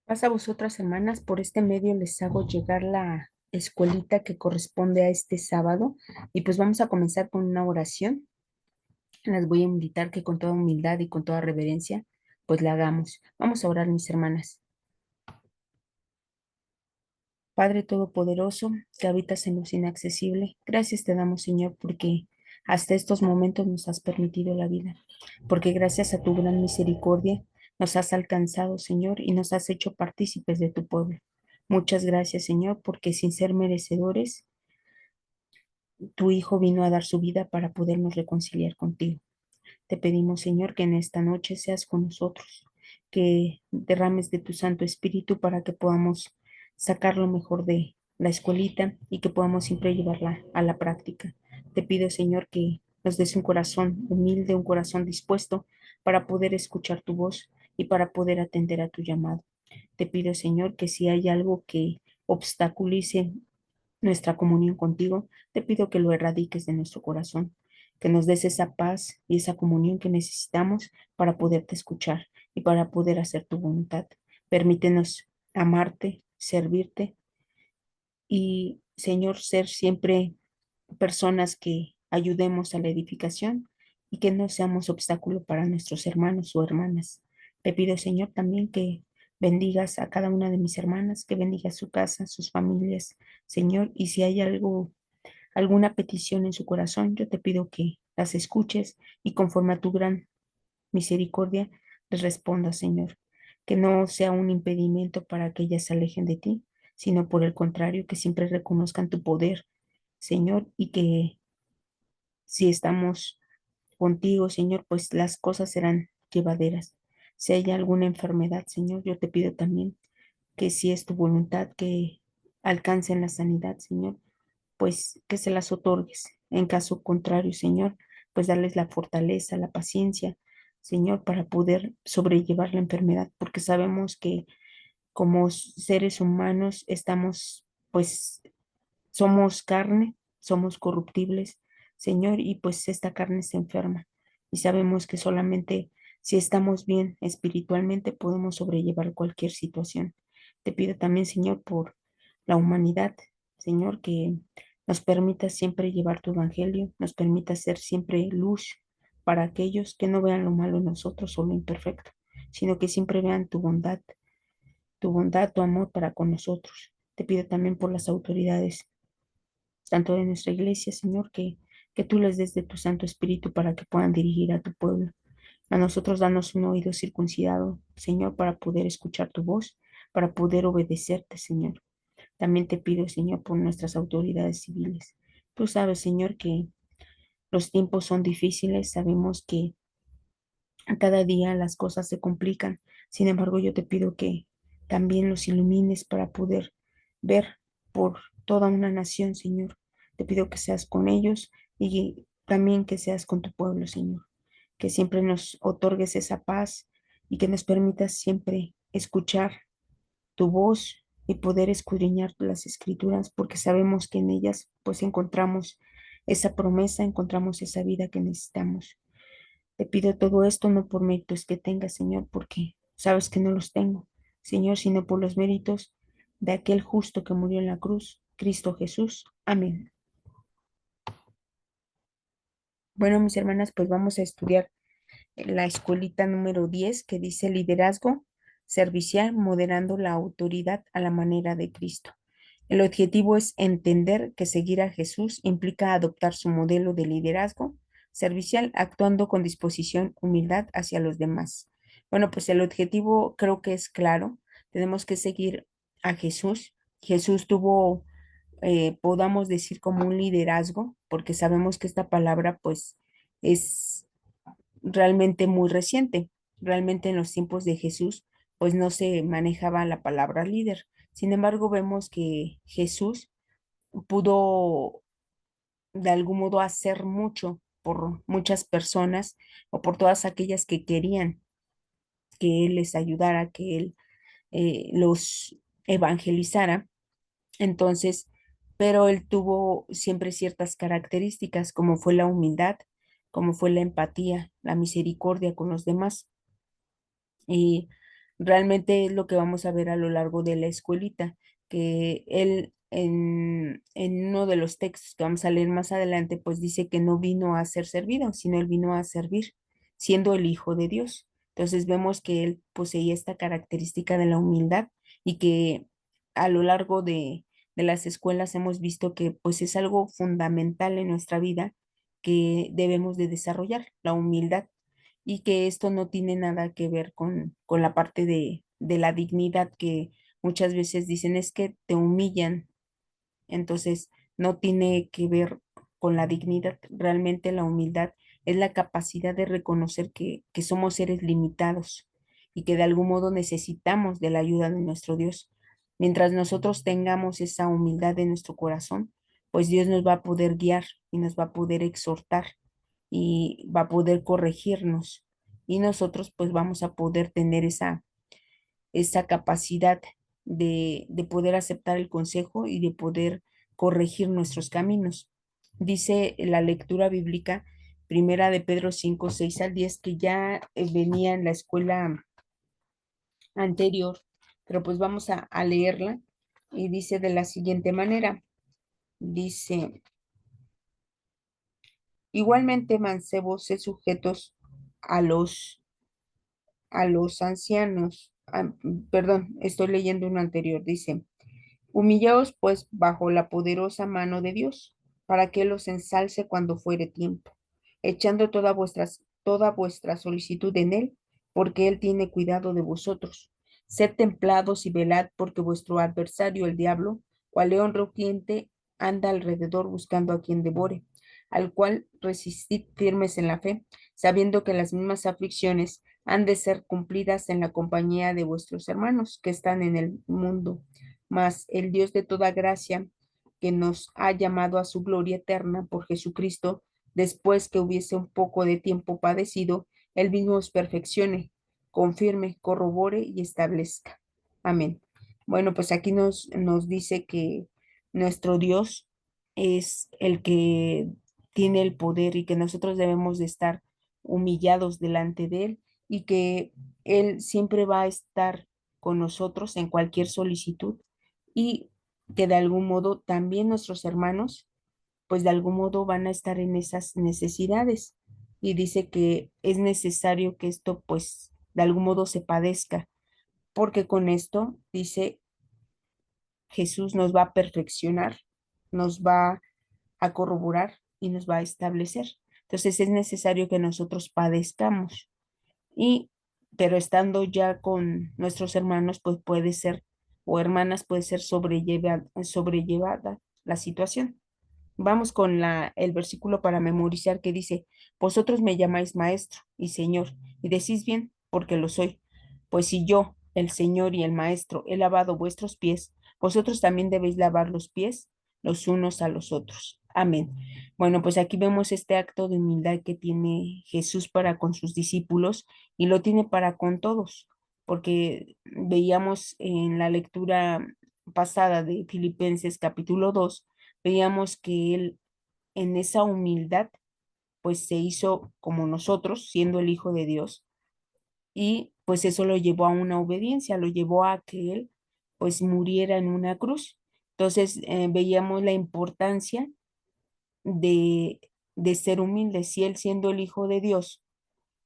Pasa a vosotras, hermanas, por este medio les hago llegar la escuelita que corresponde a este sábado y pues vamos a comenzar con una oración. Las voy a invitar que con toda humildad y con toda reverencia pues la hagamos. Vamos a orar, mis hermanas. Padre Todopoderoso, que habitas en luz inaccesible, gracias te damos, Señor, porque hasta estos momentos nos has permitido la vida, porque gracias a tu gran misericordia nos has alcanzado, Señor, y nos has hecho partícipes de tu pueblo. Muchas gracias, Señor, porque sin ser merecedores, tu Hijo vino a dar su vida para podernos reconciliar contigo. Te pedimos, Señor, que en esta noche seas con nosotros, que derrames de tu Santo Espíritu para que podamos sacar lo mejor de la escuelita y que podamos siempre llevarla a la práctica. Te pido, Señor, que nos des un corazón humilde, un corazón dispuesto para poder escuchar tu voz y para poder atender a tu llamado. Te pido, Señor, que si hay algo que obstaculice nuestra comunión contigo, te pido que lo erradiques de nuestro corazón, que nos des esa paz y esa comunión que necesitamos para poderte escuchar y para poder hacer tu voluntad. Permítenos amarte, servirte y, Señor, ser siempre personas que ayudemos a la edificación y que no seamos obstáculo para nuestros hermanos o hermanas. Te pido, Señor, también que bendigas a cada una de mis hermanas, que bendigas su casa, sus familias, Señor, y si hay alguna petición en su corazón, yo te pido que las escuches y conforme a tu gran misericordia les responda, Señor, que no sea un impedimento para que ellas se alejen de ti, sino por el contrario, que siempre reconozcan tu poder, Señor, y que si estamos contigo, Señor, pues las cosas serán llevaderas. Si hay alguna enfermedad, Señor, yo te pido también que si es tu voluntad que alcancen la sanidad, Señor, pues que se las otorgues. En caso contrario, Señor, pues darles la fortaleza, la paciencia, Señor, para poder sobrellevar la enfermedad, porque sabemos que como seres humanos estamos, pues somos carne, somos corruptibles, Señor, y pues esta carne se enferma. Y sabemos que solamente si estamos bien espiritualmente podemos sobrellevar cualquier situación. Te pido también, Señor, por la humanidad, Señor, que nos permita siempre llevar tu evangelio, nos permita ser siempre luz para aquellos que no vean lo malo en nosotros o lo imperfecto, sino que siempre vean tu bondad, tu amor para con nosotros. Te pido también por las autoridades tanto de nuestra iglesia, Señor, que tú les des de tu Santo Espíritu para que puedan dirigir a tu pueblo. A nosotros danos un oído circuncidado, Señor, para poder escuchar tu voz, para poder obedecerte, Señor. También te pido, Señor, por nuestras autoridades civiles. Tú sabes, Señor, que los tiempos son difíciles, sabemos que cada día las cosas se complican. Sin embargo, yo te pido que también los ilumines para poder ver por toda una nación, Señor. Te pido que seas con ellos y también que seas con tu pueblo, Señor. Que siempre nos otorgues esa paz y que nos permitas siempre escuchar tu voz y poder escudriñar las escrituras, porque sabemos que en ellas pues encontramos esa promesa, encontramos esa vida que necesitamos. Te pido todo esto no por méritos que tengas, Señor, porque sabes que no los tengo, Señor, sino por los méritos de aquel justo que murió en la cruz, Cristo Jesús. Amén. Bueno, mis hermanas, pues vamos a estudiar la escuelita número 10 que dice liderazgo servicial, moderando la autoridad a la manera de Cristo. El objetivo es entender que seguir a Jesús implica adoptar su modelo de liderazgo servicial, actuando con disposición, humildad hacia los demás. Bueno, pues el objetivo creo que es claro. Tenemos que seguir a Jesús. Jesús tuvo, podamos decir, como un liderazgo, porque sabemos que esta palabra, pues, es realmente muy reciente. Realmente en los tiempos de Jesús, pues no se manejaba la palabra líder. Sin embargo, vemos que Jesús pudo de algún modo hacer mucho por muchas personas o por todas aquellas que querían que Él les ayudara, que Él los evangelizara. Entonces, pero Él tuvo siempre ciertas características, como fue la humildad, como fue la empatía, la misericordia con los demás. Realmente es lo que vamos a ver a lo largo de la escuelita, que él en uno de los textos que vamos a leer más adelante, pues dice que no vino a ser servido, sino él vino a servir, siendo el Hijo de Dios. Entonces vemos que él poseía esta característica de la humildad y que a lo largo de las escuelas hemos visto que pues es algo fundamental en nuestra vida que debemos de desarrollar, la humildad, y que esto no tiene nada que ver con la parte de la dignidad que muchas veces dicen es que te humillan, entonces no tiene que ver con la dignidad. Realmente la humildad es la capacidad de reconocer que somos seres limitados y que de algún modo necesitamos de la ayuda de nuestro Dios. Mientras nosotros tengamos esa humildad en nuestro corazón, pues Dios nos va a poder guiar y nos va a poder exhortar y va a poder corregirnos. Y nosotros pues vamos a poder tener esa capacidad de poder aceptar el consejo y de poder corregir nuestros caminos. Dice la lectura bíblica, primera de Pedro 5 6 al 10 que ya venía en la escuela anterior, pero pues vamos a leerla y dice de la siguiente manera, dice, igualmente mancebos, sed sujetos a los ancianos. Perdón, estoy leyendo uno anterior, dice, humillaos pues bajo la poderosa mano de Dios, para que Él los ensalce cuando fuere tiempo, echando toda vuestra solicitud en Él, porque Él tiene cuidado de vosotros. Sed templados y velad, porque vuestro adversario, el diablo, cual león rugiente, anda alrededor buscando a quien devore, al cual resistid firmes en la fe, sabiendo que las mismas aflicciones han de ser cumplidas en la compañía de vuestros hermanos que están en el mundo, mas el Dios de toda gracia, que nos ha llamado a su gloria eterna por Jesucristo, después que hubiese un poco de tiempo padecido, Él mismo os perfeccione, confirme, corrobore y establezca. Amén. Bueno, pues aquí nos dice que nuestro Dios es el que tiene el poder y que nosotros debemos de estar humillados delante de Él y que Él siempre va a estar con nosotros en cualquier solicitud y que de algún modo también nuestros hermanos, pues de algún modo van a estar en esas necesidades. Y dice que es necesario que esto, pues, de algún modo se padezca, porque con esto, dice, Jesús nos va a perfeccionar, nos va a corroborar y nos va a establecer. Entonces es necesario que nosotros padezcamos y, pero estando ya con nuestros hermanos, pues puede ser, o hermanas, puede ser sobrellevada la situación. Vamos con el versículo para memorizar que dice, vosotros me llamáis maestro y señor, y decís bien, porque lo soy. Pues si yo, el Señor y el Maestro, he lavado vuestros pies, vosotros también debéis lavar los pies los unos a los otros. Amén. Bueno, pues aquí vemos este acto de humildad que tiene Jesús para con sus discípulos y lo tiene para con todos, porque veíamos en la lectura pasada de Filipenses capítulo 2 veíamos que él en esa humildad pues se hizo como nosotros, siendo el Hijo de Dios, y pues eso lo llevó a una obediencia, lo llevó a que él pues muriera en una cruz. Entonces veíamos la importancia de, de ser humilde. Si él siendo el Hijo de Dios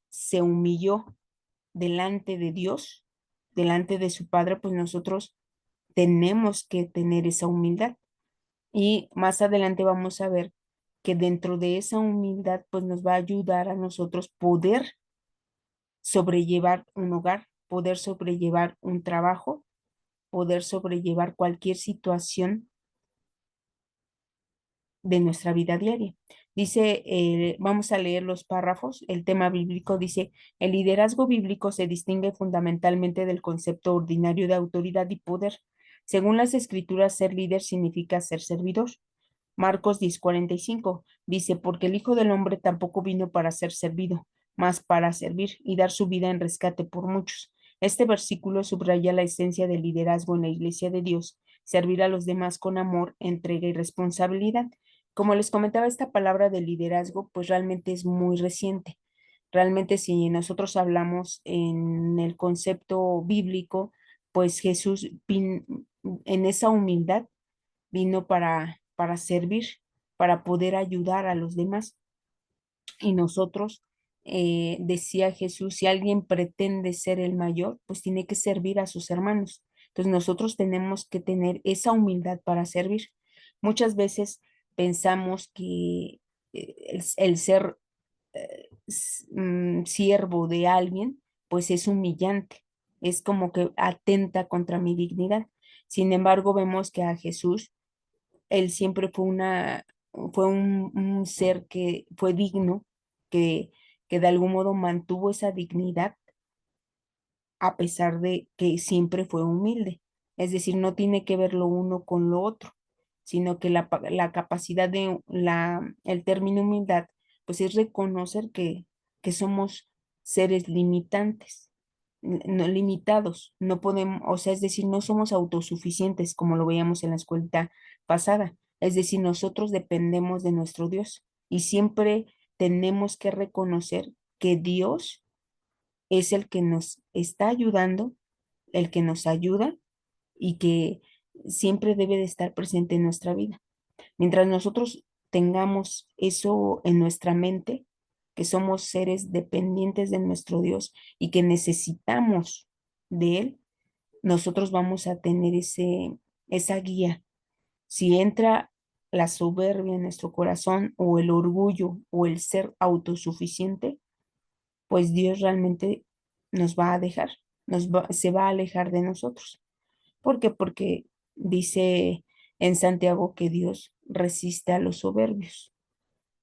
se humilló delante de Dios, delante de su Padre, pues nosotros tenemos que tener esa humildad. Y más adelante vamos a ver que dentro de esa humildad, pues nos va a ayudar a nosotros poder sobrellevar un hogar, poder sobrellevar un trabajo, poder sobrellevar cualquier situación de nuestra vida diaria. Dice, vamos a leer los párrafos. El tema bíblico dice, el liderazgo bíblico se distingue fundamentalmente del concepto ordinario de autoridad y poder. Según las escrituras, ser líder significa ser servidor. Marcos 10:45 dice, porque el Hijo del Hombre tampoco vino para ser servido, mas para servir y dar su vida en rescate por muchos. Este versículo subraya la esencia del liderazgo en la Iglesia de Dios, servir a los demás con amor, entrega y responsabilidad. Como les comentaba, esta palabra de liderazgo pues realmente es muy reciente. Realmente si nosotros hablamos en el concepto bíblico, pues Jesús en esa humildad vino para servir, para poder ayudar a los demás. Y nosotros, decía Jesús, si alguien pretende ser el mayor, pues tiene que servir a sus hermanos. Entonces nosotros tenemos que tener esa humildad para servir. Muchas veces pensamos que el ser siervo de alguien, pues es humillante, es como que atenta contra mi dignidad. Sin embargo, vemos que a Jesús, él siempre fue un ser que fue digno, que, que de algún modo mantuvo esa dignidad a pesar de que siempre fue humilde. Es decir, no tiene que ver lo uno con lo otro, sino que la capacidad el término humildad, pues es reconocer que somos seres limitantes, no limitados, no podemos, o sea, es decir, no somos autosuficientes como lo veíamos en la escuelita pasada. Es decir, nosotros dependemos de nuestro Dios y siempre tenemos que reconocer que Dios es el que nos está ayudando, el que nos ayuda y que siempre debe de estar presente en nuestra vida. Mientras nosotros tengamos eso en nuestra mente, que somos seres dependientes de nuestro Dios y que necesitamos de Él, nosotros vamos a tener esa guía. Si entra la soberbia en nuestro corazón o el orgullo o el ser autosuficiente, pues Dios realmente nos va a dejar, se va a alejar de nosotros. ¿Por qué? Porque dice en Santiago que Dios resiste a los soberbios.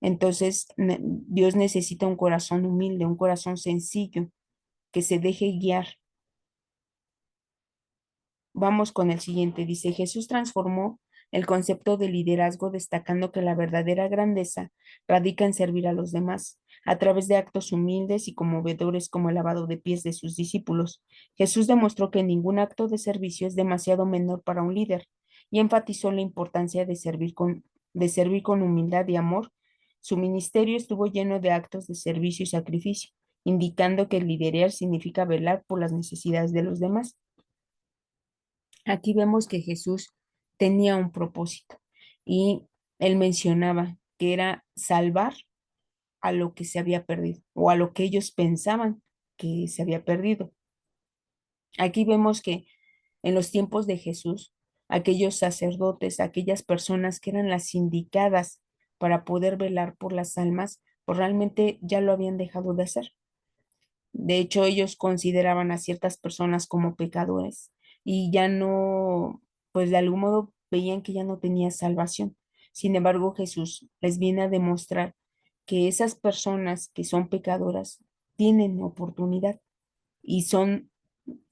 Entonces, Dios necesita un corazón humilde, un corazón sencillo, que se deje guiar. Vamos con el siguiente. Dice, Jesús transformó el concepto de liderazgo destacando que la verdadera grandeza radica en servir a los demás a través de actos humildes y conmovedores como el lavado de pies de sus discípulos. Jesús demostró que ningún acto de servicio es demasiado menor para un líder y enfatizó la importancia de servir con humildad y amor. Su ministerio estuvo lleno de actos de servicio y sacrificio, indicando que liderar significa velar por las necesidades de los demás. Aquí vemos que Jesús tenía un propósito y él mencionaba que era salvar a lo que se había perdido o a lo que ellos pensaban que se había perdido. Aquí vemos que en los tiempos de Jesús, aquellos sacerdotes, aquellas personas que eran las indicadas para poder velar por las almas, pues realmente ya lo habían dejado de hacer. De hecho, ellos consideraban a ciertas personas como pecadores y ya no, pues de algún modo veían que ya no tenía salvación. Sin embargo, Jesús les viene a demostrar que esas personas que son pecadoras tienen oportunidad y son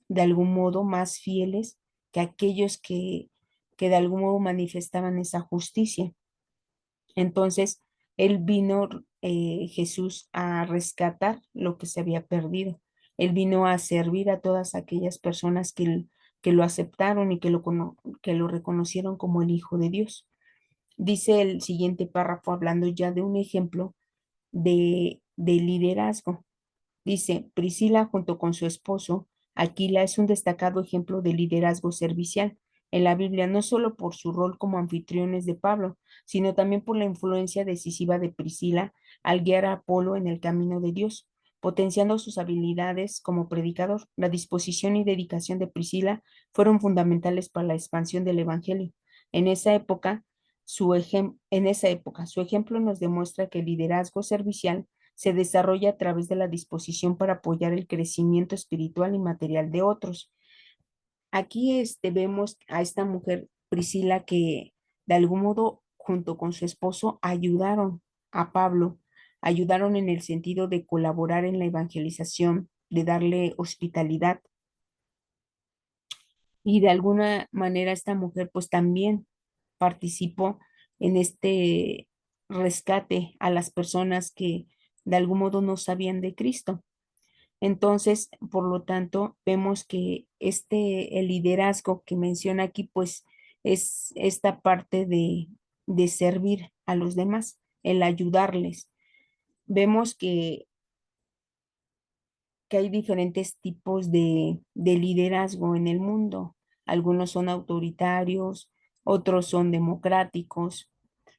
de algún modo más fieles que aquellos que de algún modo manifestaban esa justicia. Entonces, él vino, Jesús, a rescatar lo que se había perdido. Él vino a servir a todas aquellas personas que lo aceptaron y que lo reconocieron como el Hijo de Dios. Dice el siguiente párrafo hablando ya de un ejemplo de liderazgo. Dice, Priscila junto con su esposo, Aquila, es un destacado ejemplo de liderazgo servicial en la Biblia, no solo por su rol como anfitriones de Pablo, sino también por la influencia decisiva de Priscila al guiar a Apolo en el camino de Dios, potenciando sus habilidades como predicador. La disposición y dedicación de Priscila fueron fundamentales para la expansión del Evangelio. En esa época, su ejemplo nos demuestra que el liderazgo servicial se desarrolla a través de la disposición para apoyar el crecimiento espiritual y material de otros. Aquí vemos a esta mujer, Priscila, que de algún modo, junto con su esposo, ayudaron a Pablo, ayudaron en el sentido de colaborar en la evangelización, de darle hospitalidad. Y de alguna manera esta mujer pues también participó en este rescate a las personas que de algún modo no sabían de Cristo. Entonces, por lo tanto, vemos que el liderazgo que menciona aquí, pues es esta parte de servir a los demás, el ayudarles. Vemos que que hay diferentes tipos de liderazgo en el mundo. Algunos son autoritarios, otros son democráticos.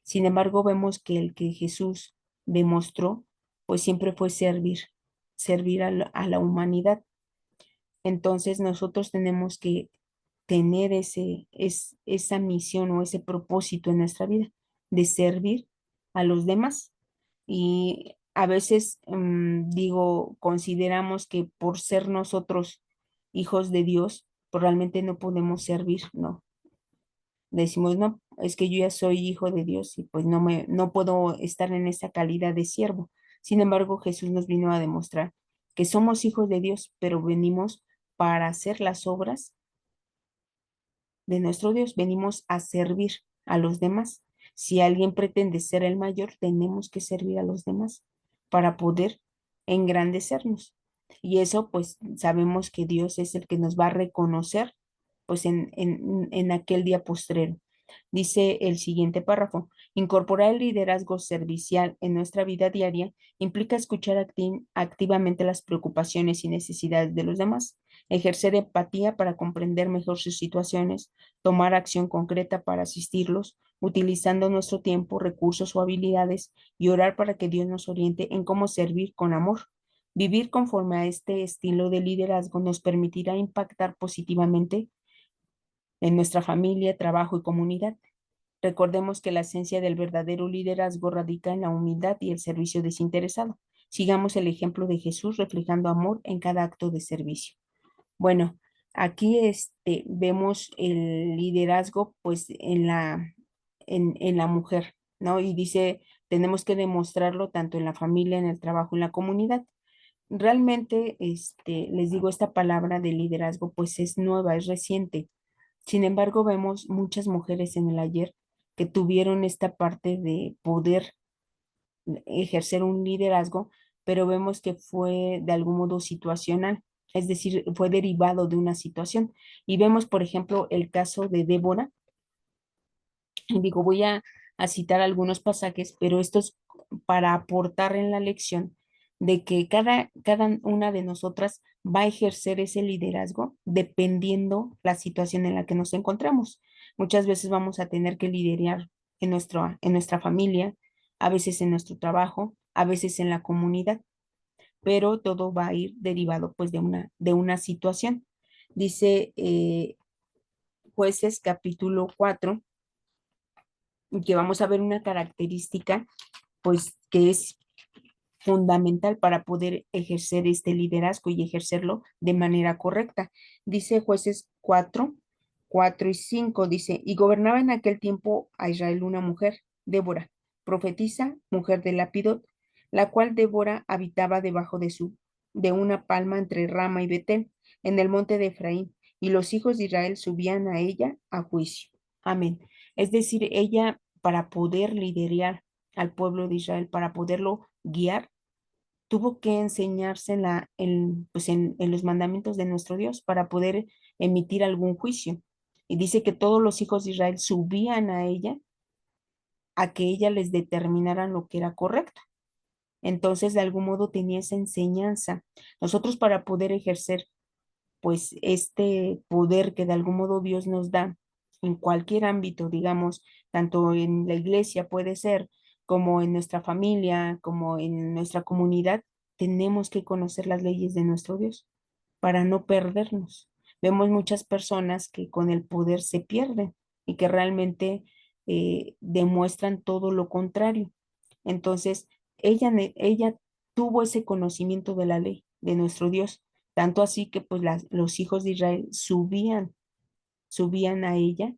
Sin embargo, vemos que el que Jesús demostró, pues siempre fue servir, servir a la humanidad. Entonces nosotros tenemos que tener esa misión o ese propósito en nuestra vida de servir a los demás. Y a veces, digo, consideramos que por ser nosotros hijos de Dios, pues realmente no podemos servir, no. Decimos, no, es que yo ya soy hijo de Dios y pues no puedo estar en esa calidad de siervo. Sin embargo, Jesús nos vino a demostrar que somos hijos de Dios, pero venimos para hacer las obras de nuestro Dios, venimos a servir a los demás. Si alguien pretende ser el mayor, tenemos que servir a los demás para poder engrandecernos. Y eso, pues, sabemos que Dios es el que nos va a reconocer, pues, en aquel día postrero. Dice el siguiente párrafo, incorporar el liderazgo servicial en nuestra vida diaria implica escuchar activamente las preocupaciones y necesidades de los demás, ejercer empatía para comprender mejor sus situaciones, tomar acción concreta para asistirlos, utilizando nuestro tiempo, recursos o habilidades y orar para que Dios nos oriente en cómo servir con amor. Vivir conforme a este estilo de liderazgo nos permitirá impactar positivamente en nuestra familia, trabajo y comunidad. Recordemos que la esencia del verdadero liderazgo radica en la humildad y el servicio desinteresado. Sigamos el ejemplo de Jesús reflejando amor en cada acto de servicio. Bueno, aquí vemos el liderazgo pues en la mujer, ¿no? Y dice, tenemos que demostrarlo tanto en la familia, en el trabajo, en la comunidad. Realmente, les digo, esta palabra de liderazgo pues es nueva, es reciente. Sin embargo, vemos muchas mujeres en el ayer que tuvieron esta parte de poder ejercer un liderazgo, pero vemos que fue de algún modo situacional, es decir, fue derivado de una situación. Y vemos, por ejemplo, el caso de Débora, y digo, a citar algunos pasajes, pero esto es para aportar en la lección de que cada una de nosotras va a ejercer ese liderazgo dependiendo la situación en la que nos encontramos. Muchas veces vamos a tener que liderar en nuestra familia, a veces en nuestro trabajo, a veces en la comunidad, pero todo va a ir derivado pues de una situación. Dice Jueces capítulo 4 que vamos a ver una característica, pues, que es fundamental para poder ejercer este liderazgo y ejercerlo de manera correcta. Dice Jueces 4:4 y 5 dice, y gobernaba en aquel tiempo a Israel una mujer, Débora, profetisa, mujer de Lapidot, la cual Débora habitaba debajo de una palma entre Rama y Betel, en el monte de Efraín, y los hijos de Israel subían a ella a juicio. Amén. Es decir, ella para poder liderar al pueblo de Israel, para poderlo guiar, tuvo que enseñarse pues en los mandamientos de nuestro Dios para poder emitir algún juicio. Y dice que todos los hijos de Israel subían a ella a que ella les determinara lo que era correcto. Entonces, de algún modo tenía esa enseñanza. Nosotros para poder ejercer pues este poder que de algún modo Dios nos da en cualquier ámbito, digamos, tanto en la iglesia puede ser, como en nuestra familia, como en nuestra comunidad, tenemos que conocer las leyes de nuestro Dios para no perdernos. Vemos muchas personas que con el poder se pierden y que realmente demuestran todo lo contrario. Entonces, ella tuvo ese conocimiento de la ley de nuestro Dios, tanto así que pues los hijos de Israel subían a ella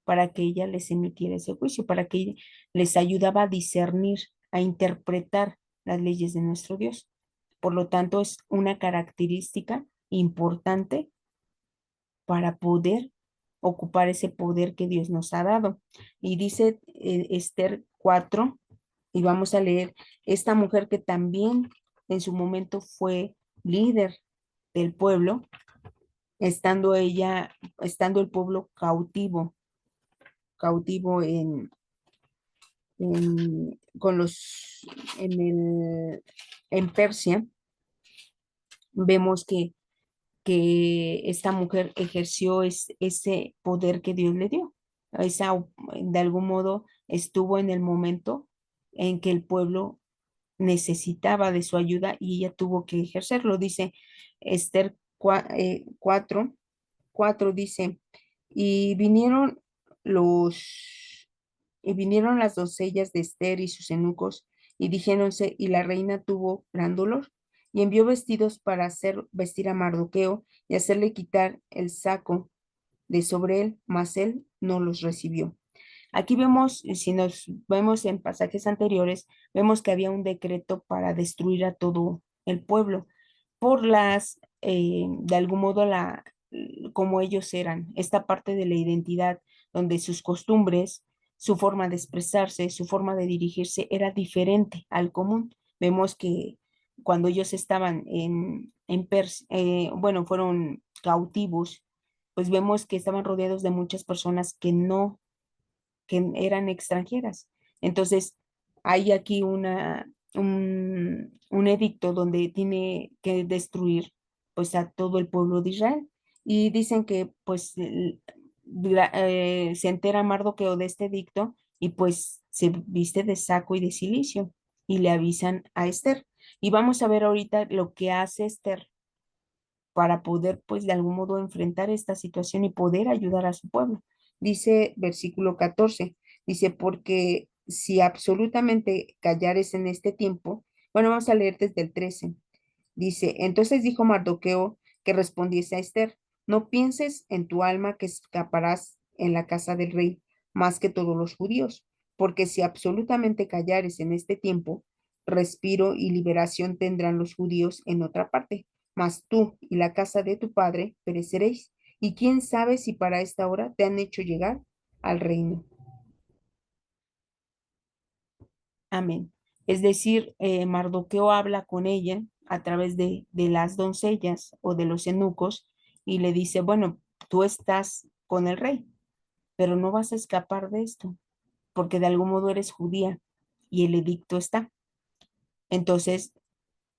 para que ella les emitiera ese juicio, para que ella les ayudaba a discernir, a interpretar las leyes de nuestro Dios. Por lo tanto, es una característica importante para poder ocupar ese poder que Dios nos ha dado. Y dice Esther 4, y vamos a leer, esta mujer que también en su momento fue líder del pueblo, estando el pueblo cautivo con en Persia, vemos que esta mujer ejerció ese poder que Dios le dio. De algún modo estuvo en el momento en que el pueblo necesitaba de su ayuda y ella tuvo que ejercerlo. Dice Esther 4, 4 dice, y vinieron los, y vinieron las doncellas de Esther y sus eunucos, y dijéronse, y la reina tuvo gran dolor, y envió vestidos para hacer vestir a Mardoqueo y hacerle quitar el saco de sobre él, mas él no los recibió. Aquí vemos, si nos vemos en pasajes anteriores, vemos que había un decreto para destruir a todo el pueblo por de algún modo, como ellos eran, esta parte de la identidad, donde sus costumbres, su forma de expresarse, su forma de dirigirse era diferente al común. Vemos que cuando ellos estaban bueno, fueron cautivos, pues vemos que estaban rodeados de muchas personas que eran extranjeras. Entonces, hay aquí un edicto donde tiene que destruir pues a todo el pueblo de Israel. Y dicen que pues se entera Mardoqueo de este edicto y pues se viste de saco y de cilicio y le avisan a Esther. Y vamos a ver ahorita lo que hace Esther para poder, pues, de algún modo enfrentar esta situación y poder ayudar a su pueblo. Dice versículo 14, dice, porque si absolutamente callares en este tiempo, bueno, vamos a leer desde el 13. Dice, entonces dijo Mardoqueo que respondiese a Esther, no pienses en tu alma que escaparás en la casa del rey más que todos los judíos, porque si absolutamente callares en este tiempo, respiro y liberación tendrán los judíos en otra parte, mas tú y la casa de tu padre pereceréis. Y quién sabe si para esta hora te han hecho llegar al reino. Amén. Es decir, Mardoqueo habla con ella a través de las doncellas o de los eunucos y le dice, bueno, tú estás con el rey, pero no vas a escapar de esto, porque de algún modo eres judía y el edicto está. Entonces,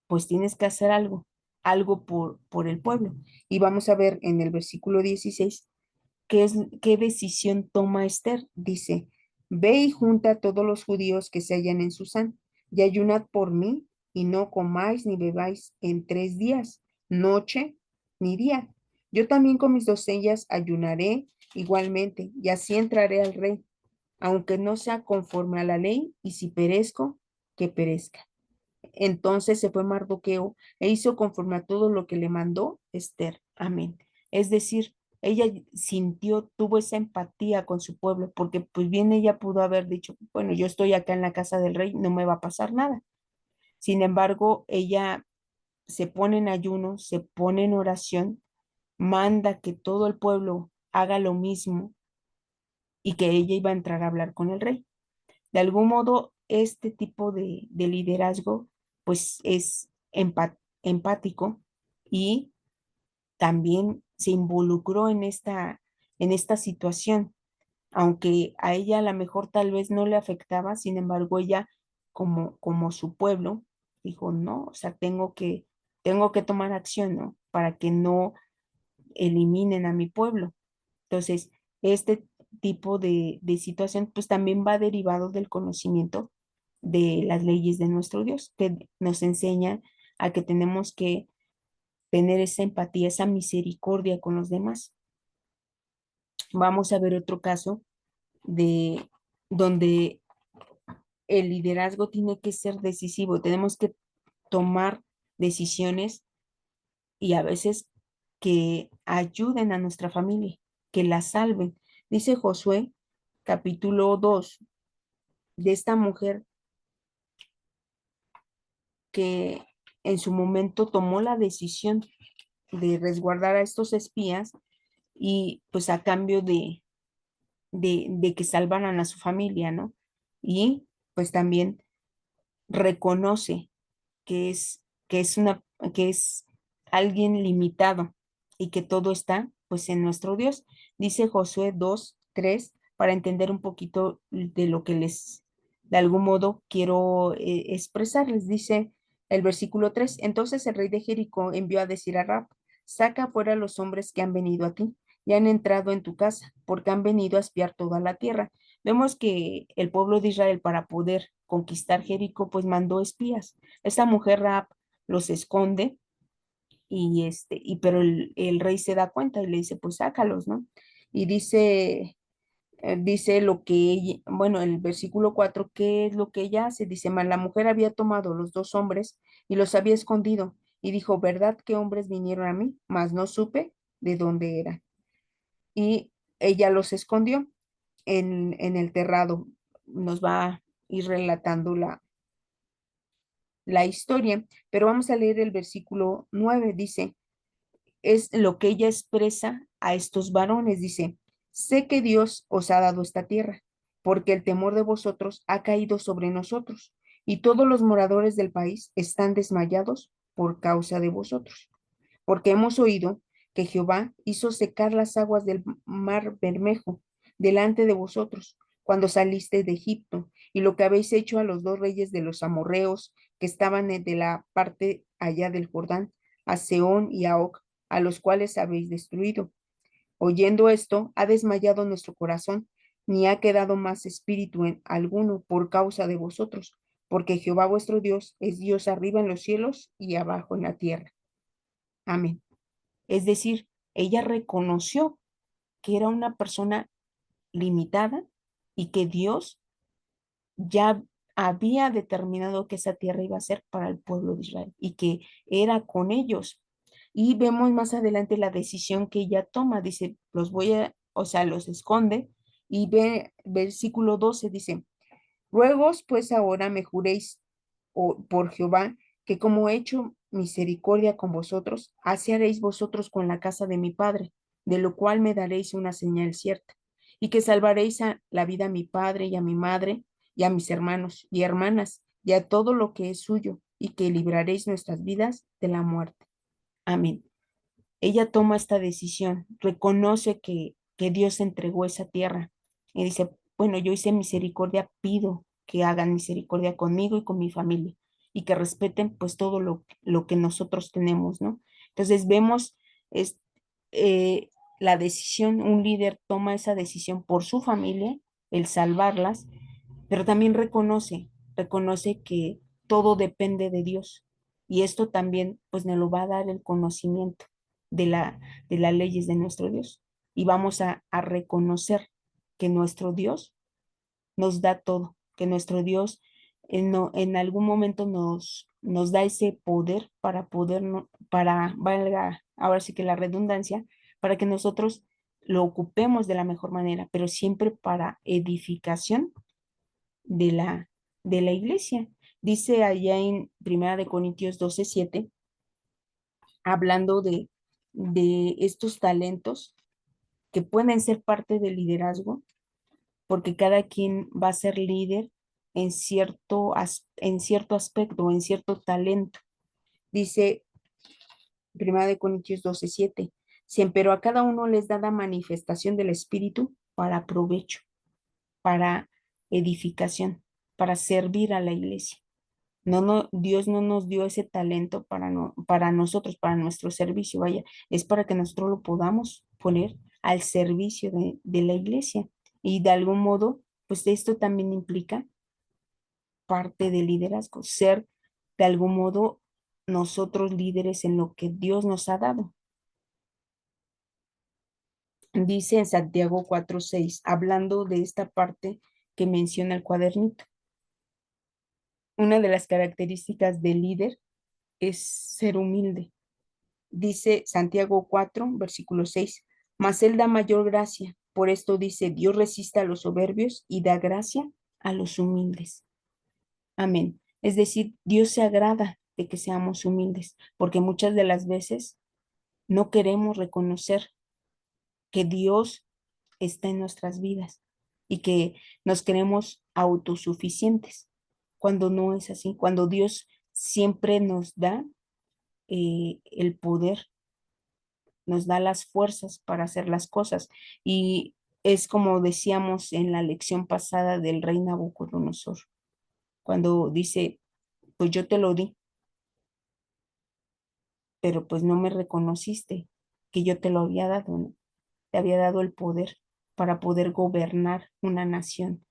pues tienes que hacer algo, algo por el pueblo. Y vamos a ver en el versículo 16 qué decisión toma Esther. Dice, ve y junta a todos los judíos que se hallan en Susán, y ayunad por mí, y no comáis ni bebáis en 3 días, noche ni día. Yo también con mis doncellas ayunaré igualmente, y así entraré al rey, aunque no sea conforme a la ley, y si perezco, que perezca. Entonces se fue Mardoqueo e hizo conforme a todo lo que le mandó Esther. Amén. Es decir, ella sintió, tuvo esa empatía con su pueblo, porque pues bien ella pudo haber dicho, bueno, yo estoy acá en la casa del rey, no me va a pasar nada. Sin embargo, ella se pone en ayuno, se pone en oración, manda que todo el pueblo haga lo mismo y que ella iba a entrar a hablar con el rey. De algún modo, este tipo de liderazgo, pues es empático y también se involucró en esta situación, aunque a ella a lo mejor tal vez no le afectaba, sin embargo, ella como su pueblo dijo, no, o sea, tengo que tomar acción, ¿no? Para que no eliminen a mi pueblo. Entonces, este tipo de situación, pues también va derivado del conocimiento de las leyes de nuestro Dios, que nos enseña a que tenemos que tener esa empatía, esa misericordia con los demás. Vamos a ver otro caso de donde el liderazgo tiene que ser decisivo, tenemos que tomar decisiones y a veces que ayuden a nuestra familia, que la salven. Dice Josué capítulo 2 de esta mujer que en su momento tomó la decisión de resguardar a estos espías y pues a cambio de que salvaran a su familia, ¿no? Y pues también reconoce que es alguien limitado y que todo está pues en nuestro Dios. Dice Josué 2:3 para entender un poquito de lo que de algún modo quiero expresarles. Dice, El versículo 3. Entonces el rey de Jericó envió a decir a Rab, saca fuera a los hombres que han venido a ti y han entrado en tu casa, porque han venido a espiar toda la tierra. Vemos que el pueblo de Israel, para poder conquistar Jericó, pues mandó espías. Esta mujer Rab los esconde pero el rey se da cuenta y le dice, pues sácalos, ¿no? Y dice lo que bueno, el versículo 4, ¿qué es lo que ella hace? Dice, mas la mujer había tomado los dos hombres y los había escondido y dijo, ¿verdad que hombres vinieron a mí? Mas no supe de dónde eran. Y ella los escondió en el terrado. Nos va a ir relatando la historia, pero vamos a leer el versículo 9. Dice, es lo que ella expresa a estos varones. Dice, sé que Dios os ha dado esta tierra, porque el temor de vosotros ha caído sobre nosotros, y todos los moradores del país están desmayados por causa de vosotros, porque hemos oído que Jehová hizo secar las aguas del mar Bermejo delante de vosotros cuando saliste de Egipto, y lo que habéis hecho a los dos reyes de los amorreos que estaban de la parte allá del Jordán, a Seón y a Og, a los cuales habéis destruido. Oyendo esto, ha desmayado nuestro corazón, ni ha quedado más espíritu en alguno por causa de vosotros, porque Jehová vuestro Dios es Dios arriba en los cielos y abajo en la tierra. Amén. Es decir, ella reconoció que era una persona limitada y que Dios ya había determinado que esa tierra iba a ser para el pueblo de Israel y que era con ellos. Y vemos más adelante la decisión que ella toma. Dice, o sea, los esconde. Y versículo 12 dice, ruegos pues ahora me juréis por Jehová, que como he hecho misericordia con vosotros, así haréis vosotros con la casa de mi padre, de lo cual me daréis una señal cierta, y que salvaréis a la vida a mi padre y a mi madre, y a mis hermanos y hermanas, y a todo lo que es suyo, y que libraréis nuestras vidas de la muerte. Amén. Ella toma esta decisión, reconoce que Dios entregó esa tierra y dice, bueno, yo hice misericordia, pido que hagan misericordia conmigo y con mi familia y que respeten pues todo lo que nosotros tenemos, ¿no? Entonces vemos es, eh, la decisión, un líder toma esa decisión por su familia, el salvarlas, pero también reconoce que todo depende de Dios. Y esto también, pues, nos lo va a dar el conocimiento de de las leyes de nuestro Dios. Y vamos a reconocer que nuestro Dios nos da todo, que nuestro Dios en algún momento nos da ese poder para poder, valga ahora sí que la redundancia, para que nosotros lo ocupemos de la mejor manera, pero siempre para edificación de de la iglesia. Dice allá en Primera de Corintios 12:7, hablando de estos talentos que pueden ser parte del liderazgo, porque cada quien va a ser líder en cierto aspecto, en cierto talento. Dice Primera de Corintios 12:7, pero a cada uno les da la manifestación del Espíritu para provecho, para edificación, para servir a la iglesia. No, no, Dios no nos dio ese talento para, no, para nosotros, para nuestro servicio, vaya, es para que nosotros lo podamos poner al servicio de la iglesia. Y de algún modo, pues esto también implica parte del liderazgo, ser de algún modo nosotros líderes en lo que Dios nos ha dado. Dice en Santiago 4:6, hablando de esta parte que menciona el cuadernito, una de las características del líder es ser humilde. Dice Santiago 4, versículo 6, mas Él da mayor gracia. Por esto dice, Dios resiste a los soberbios y da gracia a los humildes. Amén. Es decir, Dios se agrada de que seamos humildes, porque muchas de las veces no queremos reconocer que Dios está en nuestras vidas y que nos creemos autosuficientes, cuando no es así, cuando Dios siempre nos da el poder, nos da las fuerzas para hacer las cosas. Y es como decíamos en la lección pasada del rey Nabucodonosor, cuando dice, pues yo te lo di, pero pues no me reconociste que yo te lo había dado, ¿no? Te había dado el poder para poder gobernar una nación.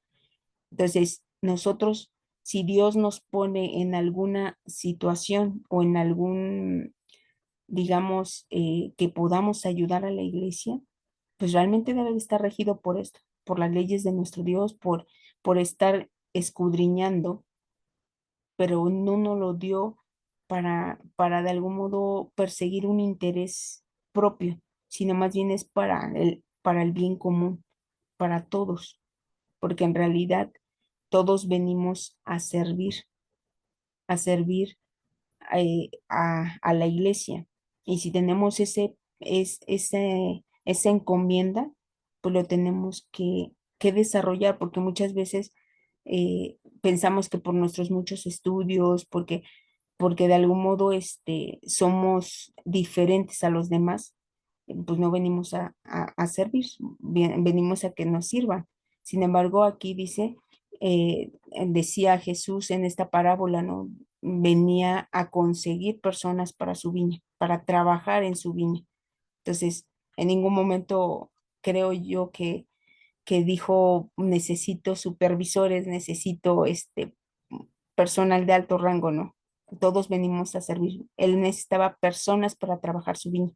Entonces, nosotros, si Dios nos pone en alguna situación o en algún, digamos, que podamos ayudar a la iglesia, pues realmente debe de estar regido por esto, por las leyes de nuestro Dios, por estar escudriñando, pero no nos lo dio para de algún modo perseguir un interés propio, sino más bien es para el bien común, para todos, porque en realidad todos venimos a servir a la iglesia. Y si tenemos esa encomienda, pues lo tenemos que desarrollar, porque muchas veces pensamos que por nuestros muchos estudios, porque de algún modo somos diferentes a los demás, pues no venimos a servir, venimos a que nos sirvan. Sin embargo, aquí dice, decía Jesús en esta parábola, ¿no? Venía a conseguir personas para su viña, para trabajar en su viña. Entonces, en ningún momento creo yo que dijo, necesito supervisores, necesito personal de alto rango, ¿no? Todos venimos a servir. Él necesitaba personas para trabajar su viña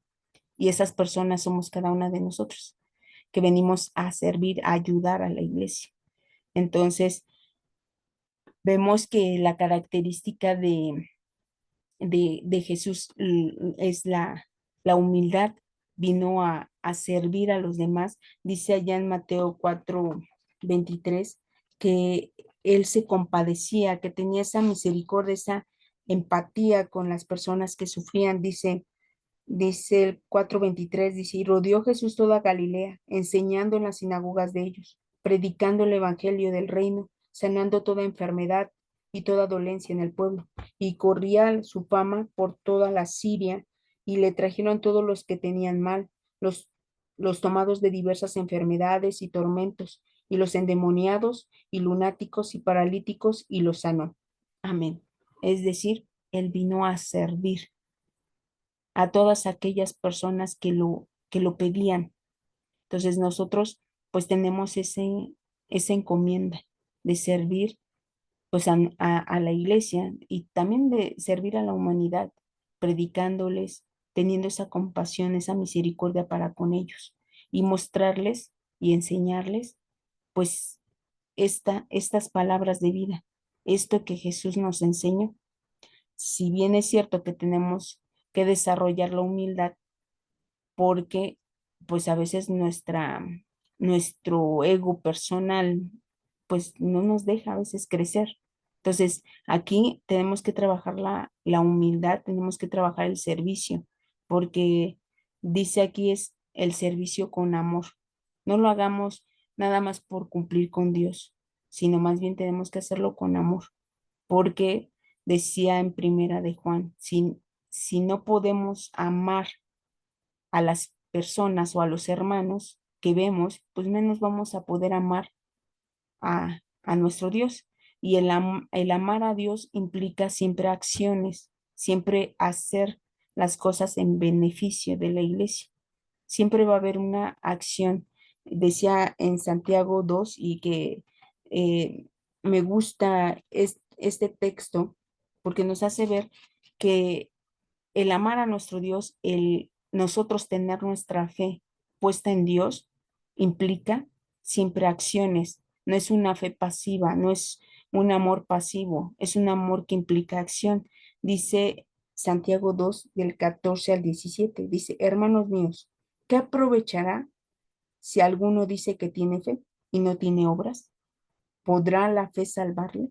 y esas personas somos cada una de nosotros, que venimos a servir, a ayudar a la iglesia. Entonces, vemos que la característica de Jesús es la humildad, vino a servir a los demás. Dice allá en Mateo 4:23 que él se compadecía, que tenía esa misericordia, esa empatía con las personas que sufrían. Dice el 4:23, dice, y rodeó Jesús toda Galilea, enseñando en las sinagogas de ellos, predicando el evangelio del reino, sanando toda enfermedad y toda dolencia en el pueblo. Y corría su fama por toda la Siria, y le trajeron todos los que tenían mal, los, los tomados de diversas enfermedades y tormentos, y los endemoniados, y lunáticos y paralíticos, y los sanó. Amén. Es decir, él vino a servir a todas aquellas personas que lo pedían. Entonces nosotros pues tenemos esa encomienda de servir pues a la iglesia y también de servir a la humanidad, predicándoles, teniendo esa compasión, esa misericordia para con ellos y mostrarles y enseñarles pues estas palabras de vida, esto que Jesús nos enseñó. Si bien es cierto que tenemos que desarrollar la humildad, porque pues a veces nuestro ego personal pues no nos deja a veces crecer. Entonces, aquí tenemos que trabajar la humildad, tenemos que trabajar el servicio, porque dice aquí es el servicio con amor. No lo hagamos nada más por cumplir con Dios, sino más bien tenemos que hacerlo con amor, porque decía en primera de Juan, si no podemos amar a las personas o a los hermanos que vemos, pues menos vamos a poder amar a nuestro Dios. Y el amar a Dios implica siempre acciones, siempre hacer las cosas en beneficio de la iglesia. Siempre va a haber una acción. Decía en Santiago 2 y que me gusta este texto porque nos hace ver que el amar a nuestro Dios, el nosotros tener nuestra fe puesta en Dios, implica siempre acciones. No es una fe pasiva, no es un amor pasivo, es un amor que implica acción. Dice Santiago 2 del 14 al 17, dice, hermanos míos, ¿qué aprovechará si alguno dice que tiene fe y no tiene obras? ¿Podrá la fe salvarle?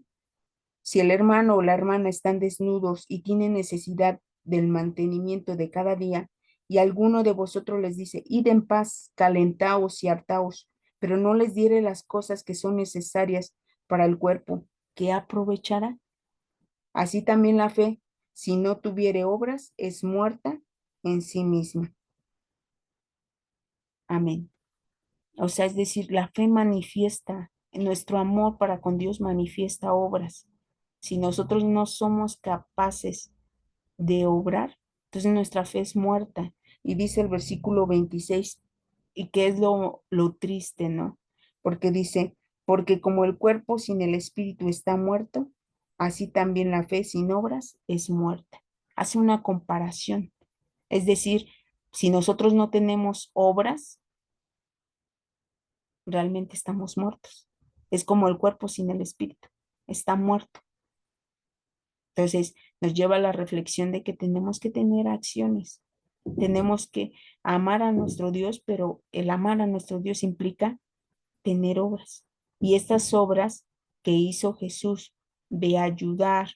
Si el hermano o la hermana están desnudos y tienen necesidad del mantenimiento de cada día, y alguno de vosotros les dice, id en paz, calentaos y hartaos, pero no les diere las cosas que son necesarias para el cuerpo, ¿qué aprovechará? Así también la fe, si no tuviere obras, es muerta en sí misma. Amén. O sea, es decir, la fe manifiesta, nuestro amor para con Dios manifiesta obras. Si nosotros no somos capaces de obrar, Entonces nuestra fe es muerta. Y dice el versículo 26 y que es lo triste, ¿no? Porque dice, porque como el cuerpo sin el espíritu está muerto, así también la fe sin obras es muerta. Hace una comparación. Es decir, si nosotros no tenemos obras, realmente estamos muertos. Es como el cuerpo sin el espíritu, está muerto. Entonces, nos lleva a la reflexión de que tenemos que tener acciones, tenemos que amar a nuestro Dios, pero el amar a nuestro Dios implica tener obras. Y estas obras que hizo Jesús de ayudar,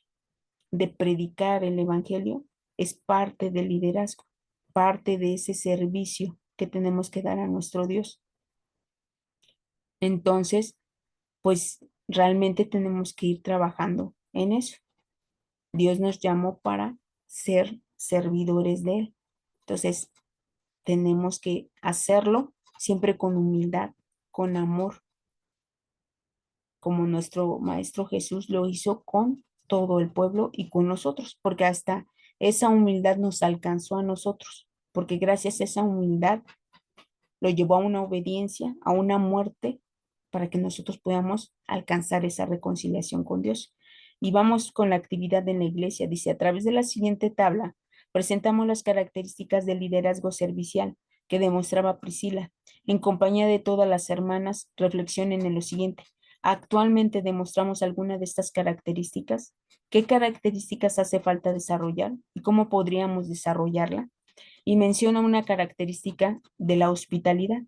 de predicar el Evangelio, es parte del liderazgo, parte de ese servicio que tenemos que dar a nuestro Dios. Entonces, pues realmente tenemos que ir trabajando en eso. Dios nos llamó para ser servidores de Él. Entonces, tenemos que hacerlo siempre con humildad, con amor, como nuestro Maestro Jesús lo hizo con todo el pueblo y con nosotros, porque hasta esa humildad nos alcanzó a nosotros, porque gracias a esa humildad lo llevó a una obediencia, a una muerte, para que nosotros podamos alcanzar esa reconciliación con Dios. Y vamos con la actividad en la iglesia. Dice, a través de la siguiente tabla, presentamos las características del liderazgo servicial que demostraba Priscila. En compañía de todas las hermanas, reflexionen en lo siguiente. ¿Actualmente demostramos alguna de estas características? ¿Qué características hace falta desarrollar y cómo podríamos desarrollarla? Y menciona una característica de la hospitalidad.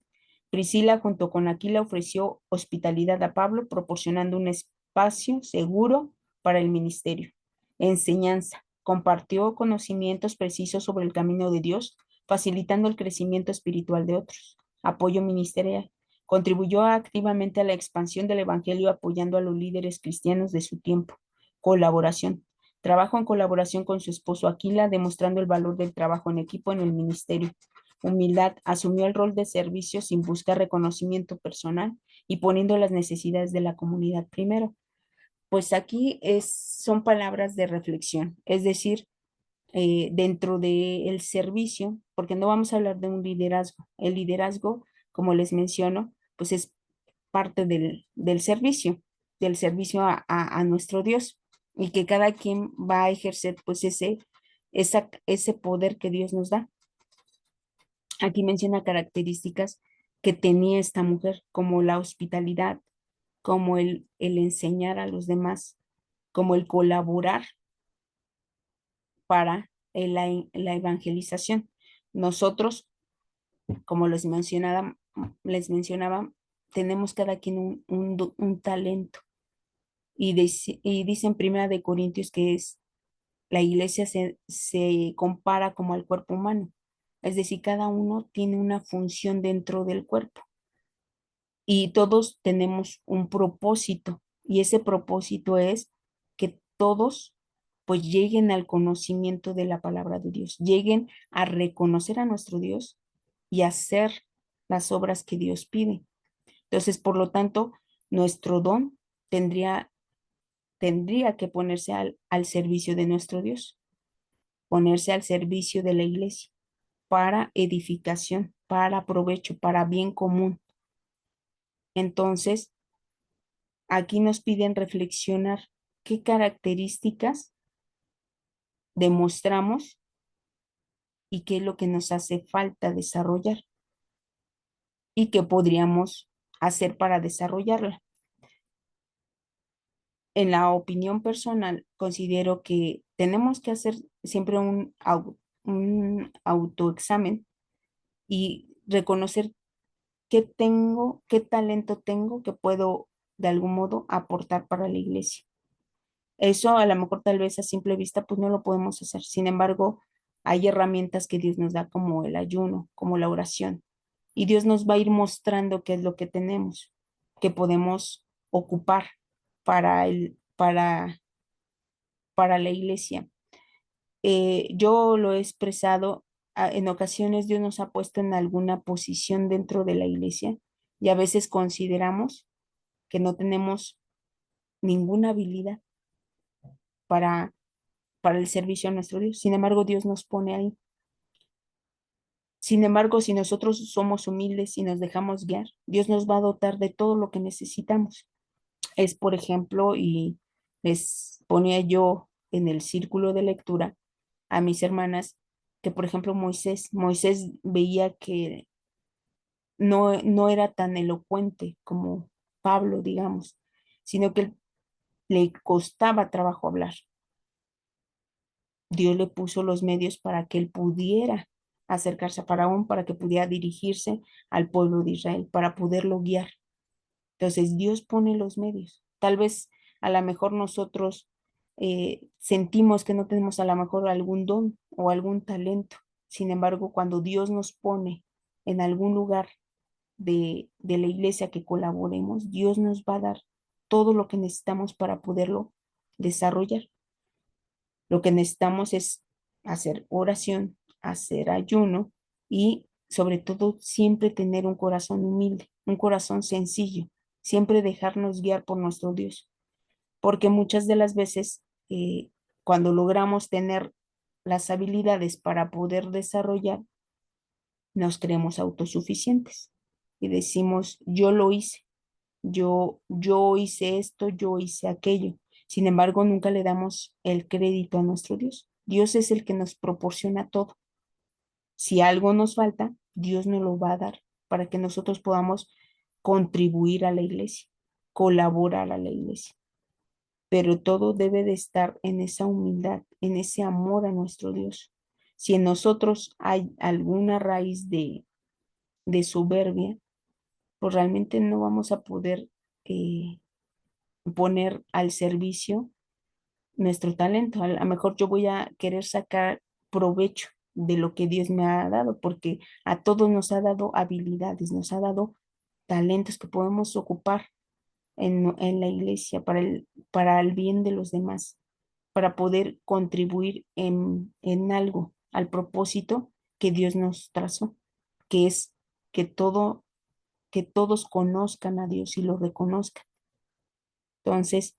Priscila junto con Aquila ofreció hospitalidad a Pablo, proporcionando un espacio seguro para el ministerio. Enseñanza. Compartió conocimientos precisos sobre el camino de Dios, facilitando el crecimiento espiritual de otros. Apoyo ministerial. Contribuyó activamente a la expansión del Evangelio apoyando a los líderes cristianos de su tiempo. Colaboración. Trabajo en colaboración con su esposo Aquila, demostrando el valor del trabajo en equipo en el ministerio. Humildad, asumió el rol de servicio sin buscar reconocimiento personal y poniendo las necesidades de la comunidad primero. Pues aquí son palabras de reflexión, es decir, dentro del servicio, porque no vamos a hablar de un liderazgo. El liderazgo, como les menciono, pues es parte del servicio a nuestro Dios y que cada quien va a ejercer pues ese poder que Dios nos da. Aquí menciona características que tenía esta mujer, como la hospitalidad, como el enseñar a los demás, como el colaborar para la evangelización. Nosotros, como les mencionaba, tenemos cada quien un talento. Y dice en Primera de Corintios que la iglesia se compara como al cuerpo humano. Es decir, cada uno tiene una función dentro del cuerpo y todos tenemos un propósito y ese propósito es que todos pues lleguen al conocimiento de la palabra de Dios, lleguen a reconocer a nuestro Dios y hacer las obras que Dios pide. Entonces, por lo tanto, nuestro don tendría que ponerse al servicio de nuestro Dios, ponerse al servicio de la iglesia para edificación, para provecho, para bien común. Entonces, aquí nos piden reflexionar qué características demostramos y qué es lo que nos hace falta desarrollar y qué podríamos hacer para desarrollarla. En la opinión personal, considero que tenemos que hacer siempre un autoexamen y reconocer qué tengo, qué talento tengo que puedo de algún modo aportar para la iglesia. Eso a lo mejor tal vez a simple vista pues no lo podemos hacer. Sin embargo, hay herramientas que Dios nos da como el ayuno, como la oración. Y Dios nos va a ir mostrando qué es lo que tenemos, que podemos ocupar para la iglesia. Yo lo he expresado, en ocasiones Dios nos ha puesto en alguna posición dentro de la iglesia y a veces consideramos que no tenemos ninguna habilidad para para el servicio a nuestro Dios. Sin embargo, Dios nos pone ahí. Sin embargo, si nosotros somos humildes y nos dejamos guiar, Dios nos va a dotar de todo lo que necesitamos. Es, por ejemplo, y les ponía yo en el círculo de lectura a mis hermanas, que por ejemplo Moisés veía que no era tan elocuente como Pablo, digamos, sino que le costaba trabajo hablar. Dios le puso los medios para que él pudiera acercarse a Faraón, para que pudiera dirigirse al pueblo de Israel, para poderlo guiar. Entonces, Dios pone los medios. Tal vez a lo mejor nosotros sentimos que no tenemos a lo mejor algún don o algún talento. Sin embargo, cuando Dios nos pone en algún lugar de la iglesia que colaboremos, Dios nos va a dar todo lo que necesitamos para poderlo desarrollar. Lo que necesitamos es hacer oración, hacer ayuno y sobre todo siempre tener un corazón humilde, un corazón sencillo, siempre dejarnos guiar por nuestro Dios, porque muchas de las veces cuando logramos tener las habilidades para poder desarrollar, nos creemos autosuficientes y decimos, yo lo hice, yo hice esto, yo hice aquello. Sin embargo, nunca le damos el crédito a nuestro Dios. Dios es el que nos proporciona todo. Si algo nos falta, Dios nos lo va a dar para que nosotros podamos contribuir a la iglesia, colaborar a la iglesia. Pero todo debe de estar en esa humildad, en ese amor a nuestro Dios. Si en nosotros hay alguna raíz de soberbia, pues realmente no vamos a poder eh, poner al servicio nuestro talento. A lo mejor yo voy a querer sacar provecho de lo que Dios me ha dado, porque a todos nos ha dado habilidades, nos ha dado talentos que podemos ocupar en la iglesia para el bien de los demás, para poder contribuir en algo al propósito que Dios nos trazó, que es que todo, que todos conozcan a Dios y lo reconozcan. Entonces,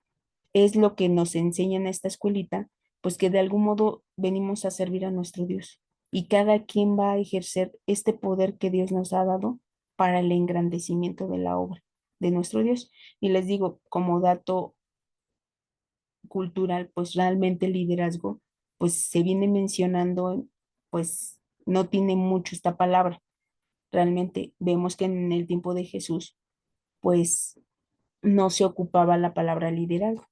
es lo que nos enseña en esta escuelita, pues que de algún modo venimos a servir a nuestro Dios y cada quien va a ejercer este poder que Dios nos ha dado para el engrandecimiento de la obra de nuestro Dios. Y les digo, como dato cultural, pues realmente el liderazgo, pues se viene mencionando, pues no tiene mucho esta palabra. Realmente vemos que en el tiempo de Jesús, pues no se ocupaba la palabra liderazgo.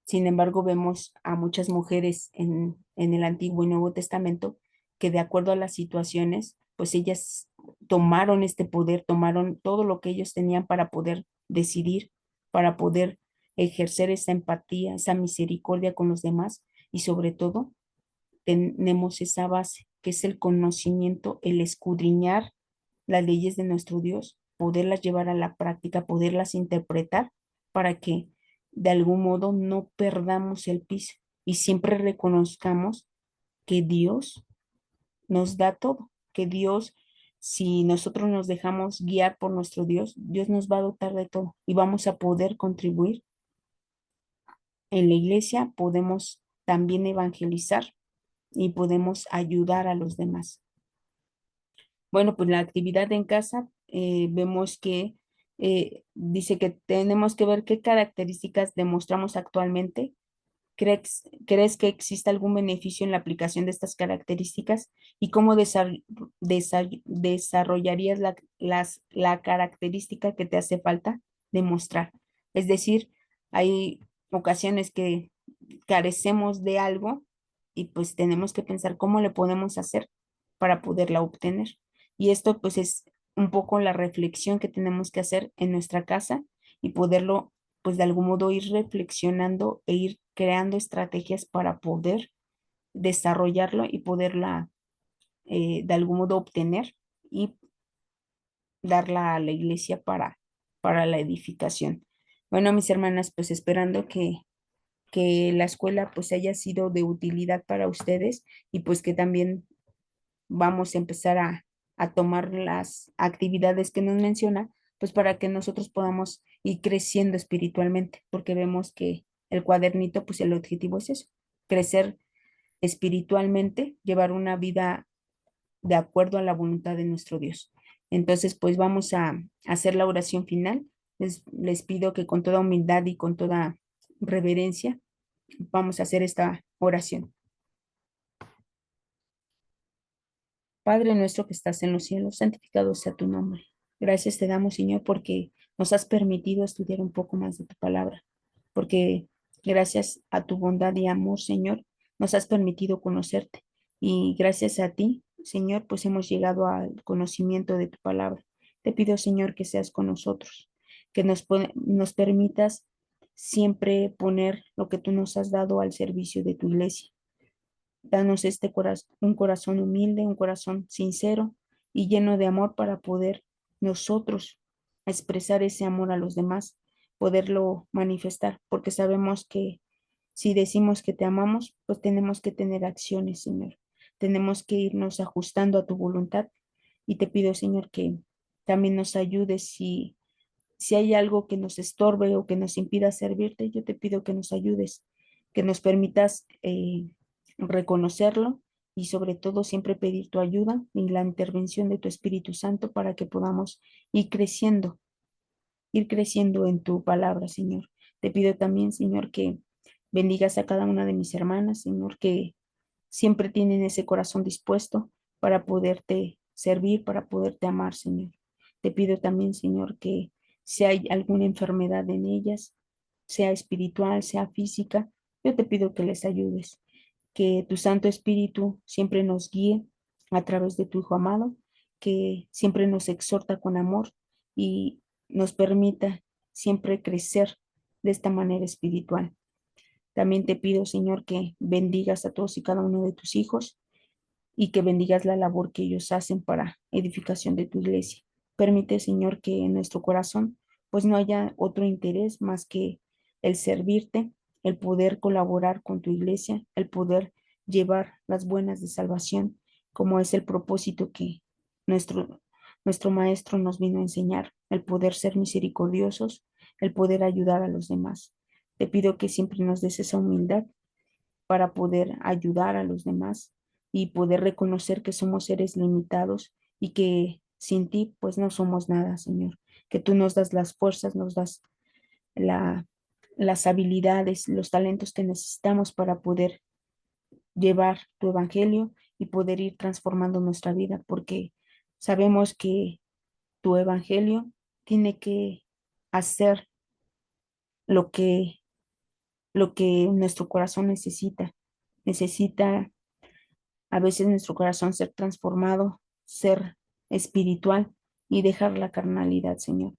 Sin embargo, vemos a muchas mujeres en el Antiguo y Nuevo Testamento que de acuerdo a las situaciones, pues ellas tomaron este poder, tomaron todo lo que ellos tenían para poder decidir, para poder ejercer esa empatía, esa misericordia con los demás y sobre todo tenemos esa base que es el conocimiento, el escudriñar las leyes de nuestro Dios, poderlas llevar a la práctica, poderlas interpretar para que de algún modo no perdamos el piso y siempre reconozcamos que Dios nos da todo, que Dios, si nosotros nos dejamos guiar por nuestro Dios, Dios nos va a dotar de todo y vamos a poder contribuir en la iglesia, podemos también evangelizar y podemos ayudar a los demás. Bueno, pues la actividad en casa, vemos que dice que tenemos que ver qué características demostramos actualmente. ¿Crees que existe algún beneficio en la aplicación de estas características? ¿Y cómo desarrollarías la característica que te hace falta demostrar? Es decir, hay ocasiones que carecemos de algo y pues tenemos que pensar cómo le podemos hacer para poderla obtener. Y esto pues es un poco la reflexión que tenemos que hacer en nuestra casa y poderlo pues de algún modo ir reflexionando e ir creando estrategias para poder desarrollarlo y poderla de algún modo obtener y darla a la iglesia para la edificación. Bueno, mis hermanas, pues esperando que la escuela pues haya sido de utilidad para ustedes y pues que también vamos a empezar a tomar las actividades que nos menciona, pues para que nosotros podamos ir creciendo espiritualmente, porque vemos que el cuadernito, pues el objetivo es eso, crecer espiritualmente llevar una vida de acuerdo a la voluntad de nuestro Dios. Entonces, pues vamos a hacer la oración final. Les pido que con toda humildad y con toda reverencia vamos a hacer esta oración. Padre nuestro que estás en los cielos, santificado sea tu nombre. Gracias te damos, Señor, porque nos has permitido estudiar un poco más de tu palabra, porque gracias a tu bondad y amor, Señor, nos has permitido conocerte. Y gracias a ti, Señor, pues hemos llegado al conocimiento de tu palabra. Te pido, Señor, que seas con nosotros, que nos permitas siempre poner lo que tú nos has dado al servicio de tu iglesia. Danos un corazón humilde, un corazón sincero y lleno de amor para poder nosotros expresar ese amor a los demás, poderlo manifestar, porque sabemos que si decimos que te amamos, pues tenemos que tener acciones, Señor. Tenemos que irnos ajustando a tu voluntad y te pido, Señor, que también nos ayudes si hay algo que nos estorbe o que nos impida servirte, yo te pido que nos ayudes, que nos permitas reconocerlo y sobre todo siempre pedir tu ayuda y la intervención de tu Espíritu Santo para que podamos ir ir creciendo en tu palabra, Señor. Te pido también, Señor, que bendigas a cada una de mis hermanas, Señor, que siempre tienen ese corazón dispuesto para poderte servir, para poderte amar, Señor. Te pido también, Señor, que si hay alguna enfermedad en ellas, sea espiritual, sea física, yo te pido que les ayudes, que tu Santo Espíritu siempre nos guíe a través de tu Hijo amado, que siempre nos exhorta con amor y nos permita siempre crecer de esta manera espiritual. También te pido, Señor, que bendigas a todos y cada uno de tus hijos y que bendigas la labor que ellos hacen para edificación de tu iglesia. Permite, Señor, que en nuestro corazón pues no haya otro interés más que el servirte, el poder colaborar con tu iglesia, el poder llevar las buenas de salvación, como es el propósito que nuestro, nuestro Maestro nos vino a enseñar, el poder ser misericordiosos, el poder ayudar a los demás. Te pido que siempre nos des esa humildad para poder ayudar a los demás y poder reconocer que somos seres limitados y que sin ti pues no somos nada, Señor. Que tú nos das las fuerzas, nos das la, las habilidades, los talentos que necesitamos para poder llevar tu evangelio y poder ir transformando nuestra vida, porque sabemos que tu evangelio tiene que hacer lo que, lo que nuestro corazón necesita. Necesita a veces nuestro corazón ser transformado, ser espiritual y dejar la carnalidad, Señor.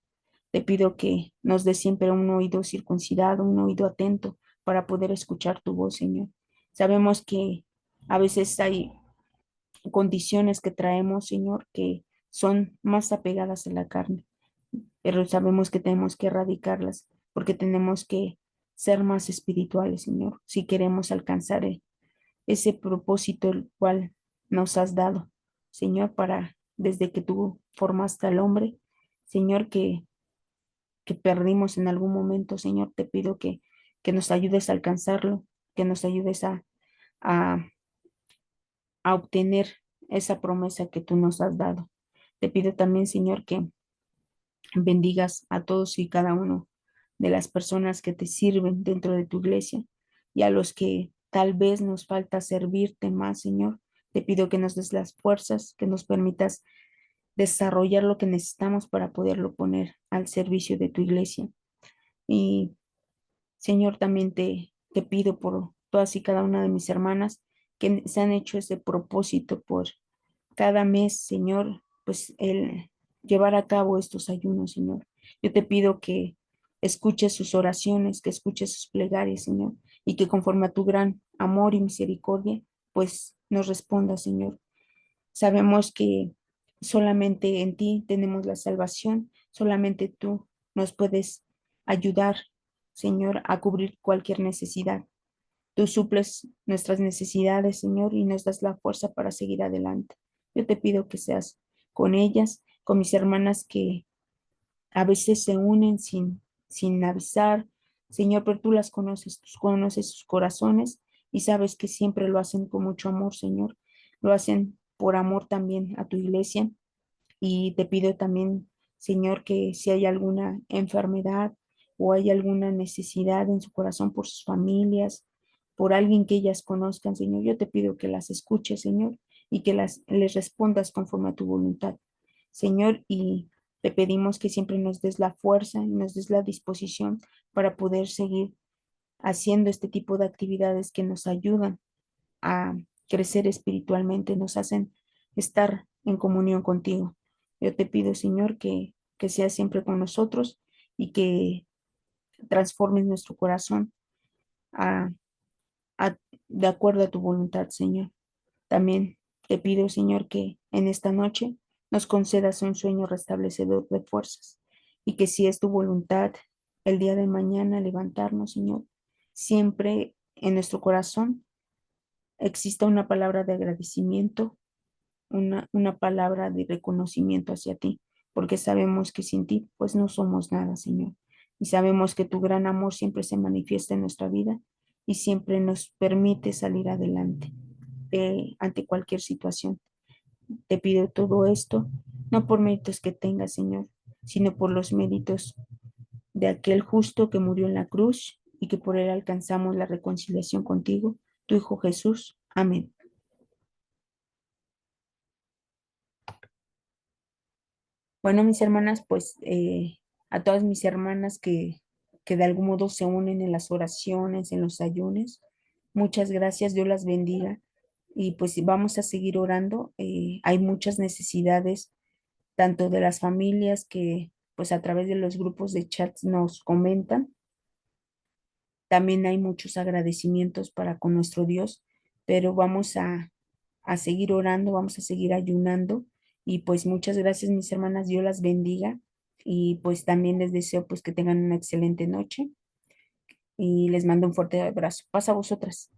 Te pido que nos dé siempre un oído circuncidado, un oído atento para poder escuchar tu voz, Señor. Sabemos que a veces hay condiciones que traemos, Señor, que son más apegadas a la carne, pero sabemos que tenemos que erradicarlas porque tenemos que ser más espirituales, Señor, si queremos alcanzar ese propósito el cual nos has dado, Señor, para desde que tú formaste al hombre, Señor, que perdimos en algún momento, Señor, te pido que nos ayudes a alcanzarlo, que nos ayudes a, a obtener esa promesa que tú nos has dado. Te pido también, Señor, que bendigas a todos y cada uno de las personas que te sirven dentro de tu iglesia y a los que tal vez nos falta servirte más, Señor. Te pido que nos des las fuerzas, que nos permitas desarrollar lo que necesitamos para poderlo poner al servicio de tu iglesia. Y, Señor, también te pido por todas y cada una de mis hermanas que se han hecho ese propósito por cada mes, Señor, pues el llevar a cabo estos ayunos, Señor. Yo te pido que escuches sus oraciones, que escuches sus plegarias, Señor, y que conforme a tu gran amor y misericordia, pues nos responda, Señor. Sabemos que solamente en ti tenemos la salvación, solamente tú nos puedes ayudar, Señor, a cubrir cualquier necesidad. Tú suples nuestras necesidades, Señor, y nos das la fuerza para seguir adelante. Yo te pido que seas con ellas, con mis hermanas que a veces se unen sin avisar, Señor, pero tú las conoces, tú conoces sus corazones y sabes que siempre lo hacen con mucho amor, Señor. Lo hacen por amor también a tu iglesia y te pido también, Señor, que si hay alguna enfermedad o hay alguna necesidad en su corazón por sus familias, por alguien que ellas conozcan, Señor, yo te pido que las escuches, Señor, y que les respondas conforme a tu voluntad, Señor, y te pedimos que siempre nos des la fuerza y nos des la disposición para poder seguir haciendo este tipo de actividades que nos ayudan a crecer espiritualmente, nos hacen estar en comunión contigo. Yo te pido, Señor, que seas siempre con nosotros y que transformes nuestro corazón a, a- de acuerdo a tu voluntad, Señor. También te pido, Señor, que en esta noche nos concedas un sueño restablecedor de fuerzas y que si es tu voluntad el día de mañana levantarnos, Señor, siempre en nuestro corazón exista una palabra de agradecimiento, una palabra de reconocimiento hacia ti, porque sabemos que sin ti pues no somos nada, Señor. Y sabemos que tu gran amor siempre se manifiesta en nuestra vida y siempre nos permite salir adelante ante cualquier situación. Te pido todo esto, no por méritos que tengas, Señor, sino por los méritos de aquel justo que murió en la cruz y que por él alcanzamos la reconciliación contigo, tu Hijo Jesús. Amén. Bueno, mis hermanas, pues a todas mis hermanas que de algún modo se unen en las oraciones, en los ayunos, muchas gracias, Dios las bendiga y pues vamos a seguir orando. Hay muchas necesidades, tanto de las familias que pues a través de los grupos de chats nos comentan. También hay muchos agradecimientos para con nuestro Dios, pero vamos a seguir orando, vamos a seguir ayunando y pues muchas gracias mis hermanas, Dios las bendiga y pues también les deseo pues que tengan una excelente noche y les mando un fuerte abrazo. Pasa a vosotras.